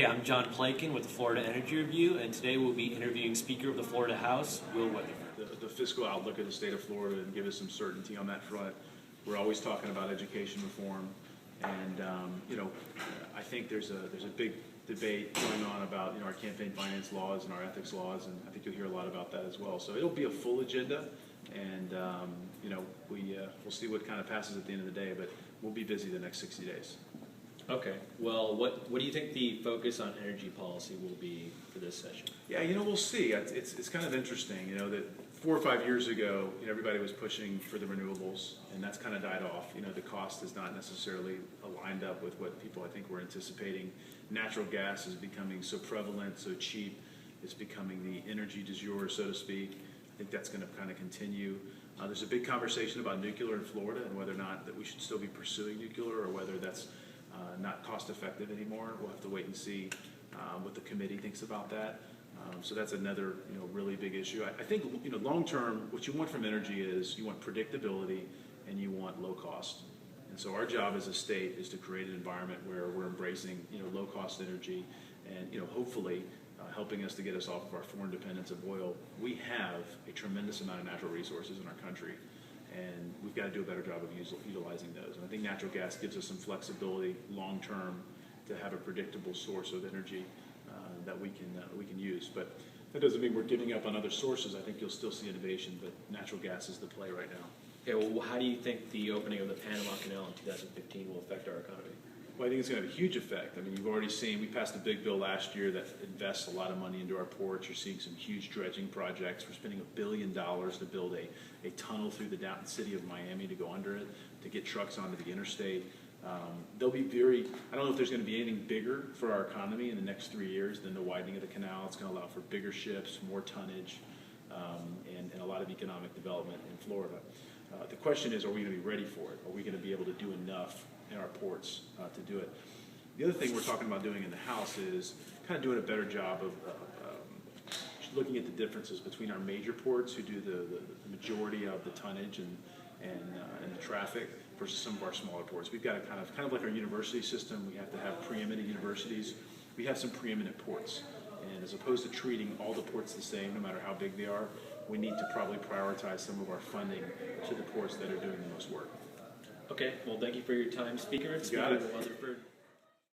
I'm John Plankin with the Florida Energy Review, and today we'll be interviewing Speaker of the Florida House, Will Weatherford. The fiscal outlook of the state of Florida and give us some certainty on that front. We're always talking about education reform, and I think there's a big debate going on about our campaign finance laws and our ethics laws, and I think you'll hear a lot about that as well. So it'll be a full agenda, and we'll see what kind of passes at the end of the day, but we'll be busy the next 60 days. Okay. Well, what do you think the focus on energy policy will be for this session? Yeah, we'll see. It's kind of interesting, that 4 or 5 years ago, everybody was pushing for the renewables, and that's kind of died off. The cost is not necessarily aligned up with what people, I think, were anticipating. Natural gas is becoming so prevalent, so cheap. It's becoming the energy du jour, so to speak. I think that's going to kind of continue. There's a big conversation about nuclear in Florida and whether or not that we should still be pursuing nuclear or whether that's not cost effective anymore. We'll have to wait and see what the committee thinks about that. So that's another really big issue. I think long term, what you want from energy is you want predictability and you want low cost. And so our job as a state is to create an environment where we're embracing low cost energy and hopefully helping us to get us off of our foreign dependence of oil. We have a tremendous amount of natural resources in our country, and we've got to do a better job of utilizing those. And I think natural gas gives us some flexibility long term to have a predictable source of energy that we can use. But that doesn't mean we're giving up on other sources. I think you'll still see innovation, but natural gas is the play right now. Okay. Well, how do you think the opening of the Panama Canal in 2015 will affect our economy? Well, I think it's going to have a huge effect. I mean, you've already seen, we passed a big bill last year that invests a lot of money into our ports. You're seeing some huge dredging projects. We're spending $1 billion to build a tunnel through the down city of Miami to go under it, to get trucks onto the interstate. They'll be I don't know if there's going to be anything bigger for our economy in the next 3 years than the widening of the canal. It's going to allow for bigger ships, more tonnage, and a lot of economic development in Florida. The question is, are we going to be ready for it? Are we going to be able to do enough in our ports to do it? The other thing we're talking about doing in the House is kind of doing a better job of looking at the differences between our major ports, who do the majority of the tonnage and the traffic, versus some of our smaller ports. We've got a kind of like our university system. We have to have preeminent universities. We have some preeminent ports, and as opposed to treating all the ports the same, no matter how big they are, we need to probably prioritize some of our funding to the ports that are doing the most work. Okay. Well, thank you for your time, Speaker. Got it. Will Weatherford.